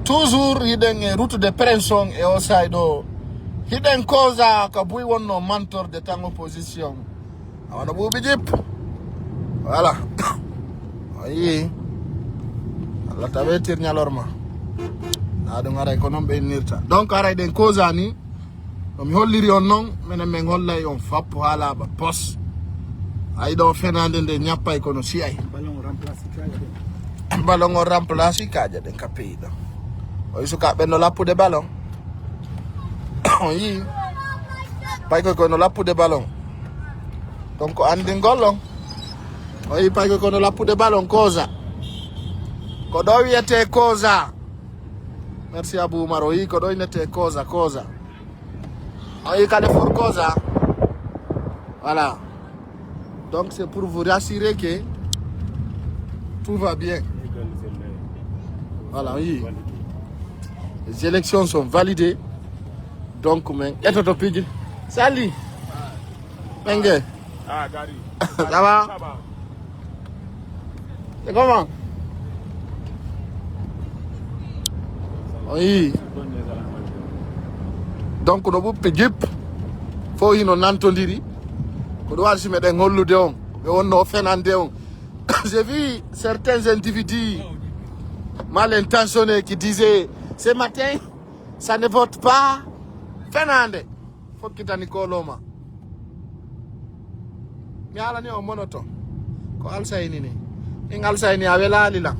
toujours hiɗen route de pression e o sayɗo hiɗen causa ko buy wonno mentor de tan opposition awana ɓuuɓi jip voilà o yii Allah tawetir ñalorma na ɗum aray ko noon ɓe innirta donc aray ɗen causa ni mi holliri on noon minen min hollay on fappo ha laaɓa pos ayi ɗo fenade nde ñappay kono siyay ballon on remplace kaaƴa ɗen ka pays ɗo o wi sukaɓe no lappude ballon on yii pay koy kono lappude ballon donc andingol on o yii pay koy kono lappude ballon causa ko ɗo wiyete causa merci Abou Oumar o yii ko ɗo innete causa on yii Carrefour causa voilà donc c'est pour vous rassurer que tout va bien. Voilà, oui. Les élections sont validées. Donc, et toi, Pidgey. Salut. Mengue. Ah, Gary. Ça va? C'est comment? Oui. Donc, nous avons Pidgey. Faut y non entendiri. Nous devons se mettre en hollude on. Et on a fait un déon. J'ai vu certains individus mal intentionnés qui disaient ce matin, ça ne vote pas. Fernande, faut que tu aies Nicoloma. Mais à l'année, on monoton. Quand Alsaïni, il Alsaïni avait là, il a.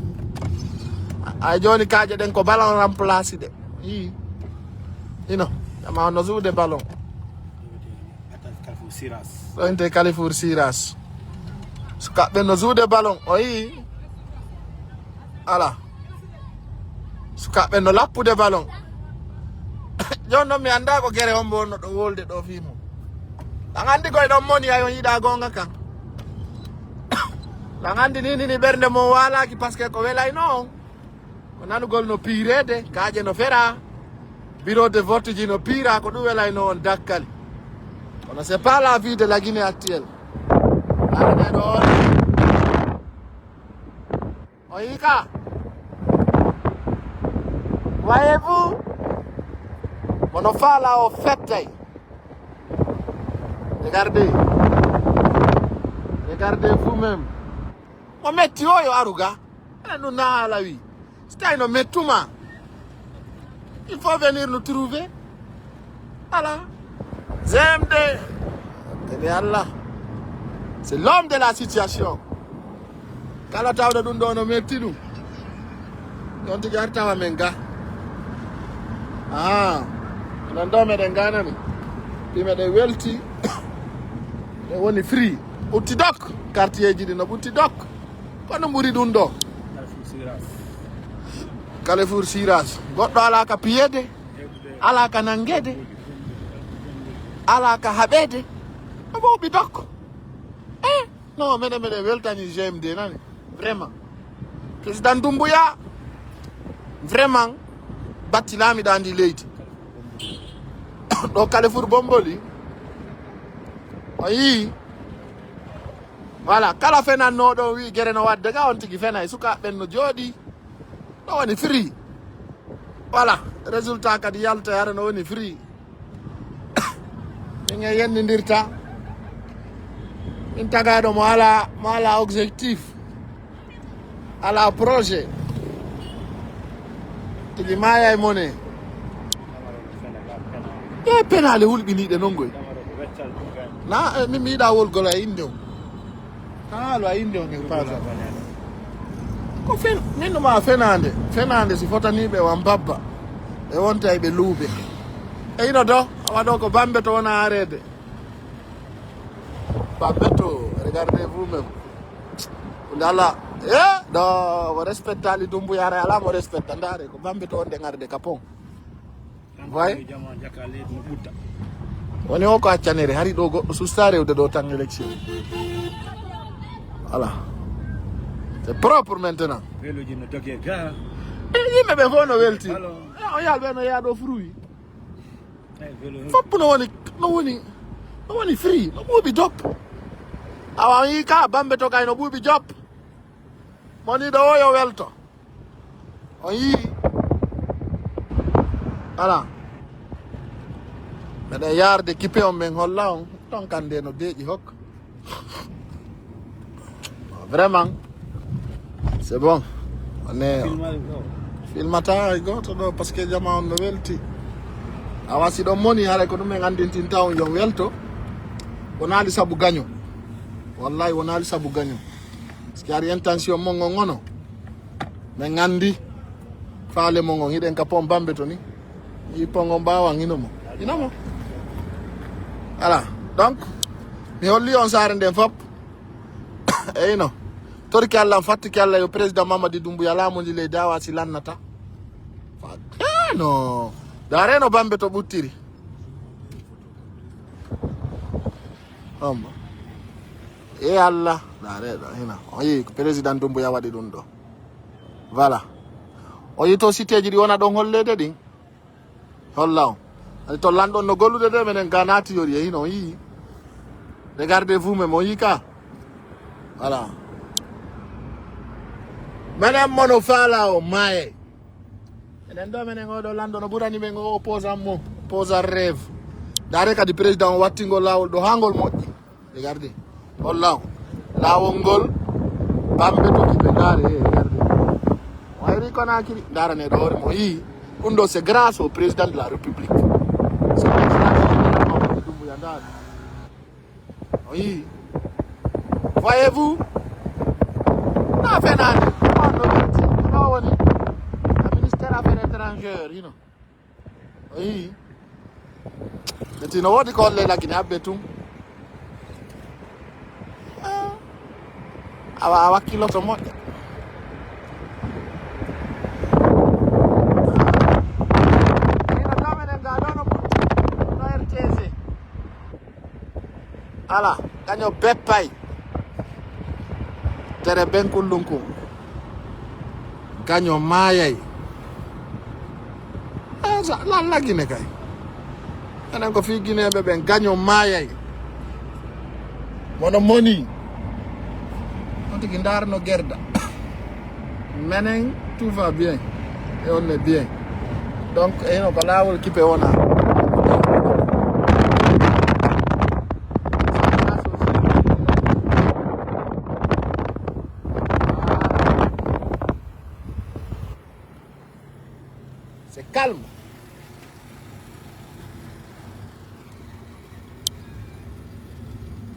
A Johnny Kaja den ko ballon remplacé. Oui. Non, on a joué des ballons. On était Carrefour Siras. Sukaɓe no joude ballon o yii ala sukaɓe no lappude ballon joni noon mi annda ko gere hombo wonno ɗo wolde ɗo fimo ɗan anndi koye ɗon moni ayon yiɗa gonga kan ɗan anndi ni ɓernde mo walaki par ce que ko welayno on ko nanugol no piirede kaaƴe no fera bureau de vote ji no piira ko ɗum welayno on dakkali kono c'est pas la vie de la Guinée actuelle. Oika, voyez-vous, on fait là au fait. Regardez vous-même. On met yo aruga, nous n'a la vie. C'est un metuma. Il faut venir nous trouver. Voilà. Zemde. Et Allah. C'est l'homme de la situation. Kala tawda ɗum ɗo no metti ɗum ɗon tigi har tawa men ga non ɗo meɗen ganani ɗimeɗen welti ɗe woni free ɓutti dok quartier ji ɗi no ɓutti dok kono ɓuri ɗum ɗo Carrefour Siras goɗɗo ala ka piyede ala ka nangede ala ka haɓede o ɓuɓi dok non meɗen weltani GMD nani vraiment président Doumbouya vraiment batti laamiɗo andi leydi ɗo Carrefour Bomboli o yii voilà kala fenannoɗo wi guere no wadde ga on tigui fenay sukaɓen no jooɗi ɗo woni free voilà résultat kadi yalta hara no woni free min e yennidirta min tagaɗo mo ala objectif ala projet tigi maya e mone e penale hulɓiniɗe noon goy na min mi yiɗa wolgol a inde o haalo a inde o ni pasa ko fen minnuma fenade si fotaniɓe wan babba e wonta eɓe luuɓe e ino do awa ɗo ko bambe to wona arede Babetto, regardez vous-même. Ndala, do mo respectali Doumbouya ala mo respecta ndare ko Bambeto on de ngarde kapon. Voy? Woni o ko accanere hari do goddo susta rewde do tan élection. Voilà. C'est propre maintenant. Veloji no doge ga. Yimɓe ɓe fof no welti. O yalɓe no yaɗo fruit. Foppu no woni free, no ɓuuɓi dop. Awa yi ka Bambeto kay no ɓuuɓi jop moni ɗo o yo welto on yi ala meɗen yarde kipe on men holla on ton kande no deeƴi hokka vraiment c'est bon on est filmata hay goto ɗo par ce que jama on no welti a wasi ɗon moni haray ko ɗum en andintinta on yon welto wonali saabu gaño wallahi wonali saabu gaño par ce que ari intention mon on ngono min gandi faale mon on hiɗen ka pon bambe to ni yippongo mbawan inomo voilà donc mi holli on saare nden fop eyno torki Allah fattiki Allah yo président Mamadi Doumbouya laamuji leydi a wasi lannata no dareno bambe to ɓuttiri e Allah dareɗo hina o yi ko président Doumbouya waɗi ɗum ɗo voilà o yi to cité ji ɗi wona ɗon hollede ɗin holla on ani to lanɗon no gollude de menen ga natiyori e hino o yi regardez vous même o yi ka voilà menen mono faala o maaye enen ɗo menen oɗo lanɗo no ɓurani men o opposant mo opposant rêve dare kadi président o wattingol lawol ɗo ha ngol moƴƴi regardez holla on lawol ngol bambe to kiɓe ndaare regardez wayri Conakry daraneɗo hoore mo yi ɗum ɗo c'est grâce au président de la république c'est Mamadi Doumbouya ndaare o yi voyez-vous na fenani no welti no woni ministére affaires étrangères hino o yi eti no woodi ko holle lagine abbe tum a wakkiloto moƴƴa ala kaño beppay tere benkullunkum kaño maayay lagine kay enen ko fi guinéɓe ɓen gaño maayay mono moni on tigi darno guerda menen tout va bien et on est bien donc eno ko lawol kipe wona c'est calme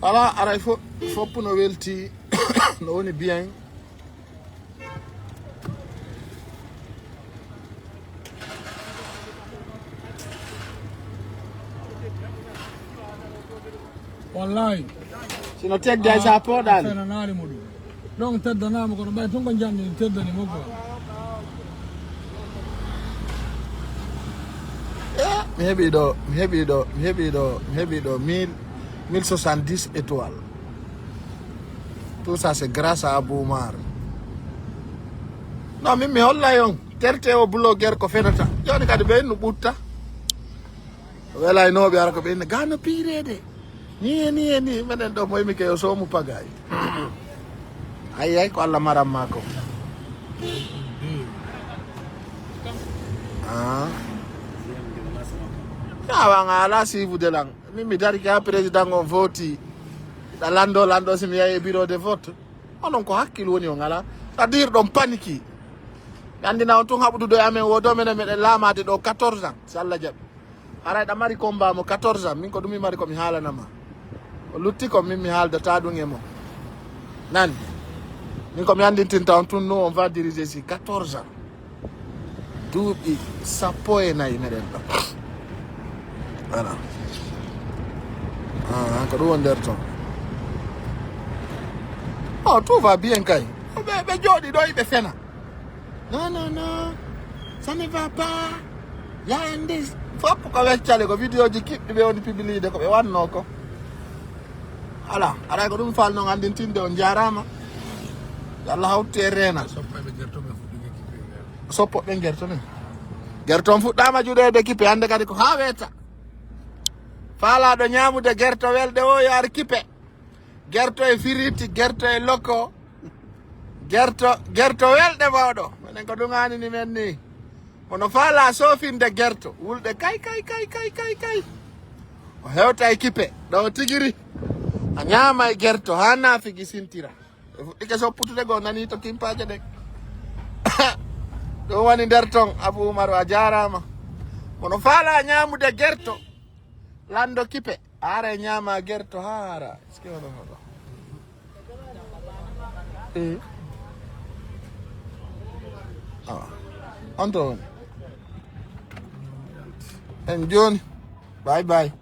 voilà ara fopp no welti no woni bien wallahi sino tegda sa poɗani fenanani mo ɗum donc teddanama kono ɓay ton ko jamni teddani mo quoi mi heɓi ɗo 1070 étoiles tout ça c'est grâce à Aboumar non min mi hollay on terte o blogueur ko fenata joni kadi ɓe no ɓutta welaynoɓe ara ko ɓenne ga no piirede ni e ni minen ɗo moymi ke o soomu pagay ayyay ko Allah maranma ko awanga ala sivude lan min mi dariki ha président on voti ɗa lando somi yahi bureau de vote onon ko hakkille woni on ala c'est à dire ɗon panique ɓe andina on tun haɓududo e amen wodo menen meɗen laamade ɗo 14 ans so Allah jaɓi aray ɗa mari combat mo 14 ans min ko ɗum mi mari komi haalanama o lutti ko min mi haaldata ɗum e mo nani min komi andintinta on tun nous on va diriger si 14 ans duuɓi sappo e nayyi meɗen ɗo voilà ko ɗum won nder toon oh tout va bien kay ɓe jooɗi ɗo ɓe fena non ça ne va pas ya en dis fopp ko weccale ko vidéo ji kiɓɗi ɓe woni publide ko ɓe wanno ko ala aray ko ɗum falno andintinde on jarama yo Allah hawti e reena soppoɓe guertonen guerton fuɗɗama juɗede kippe hande kadi ko ha weeta faalaɗo ñamude guerto welde o yo ar kippe guerto e firiti guerto e lokko guerto welde mawɗo minen ko ɗum anini men ni Mono fala sofinde gerto wulde kay o hewta e kippe ɗo tigiri a ñaama e gerto ha naafigi sintira e fuɗɗike sopputude go nani to kimpaje ɗe ɗum woni nder ton Abou Oumarou a jarama mono faala ñamude gerto lando kippe ara e ñaama gerto haara est-ce que ono hoɗo on to woni en joni bye bye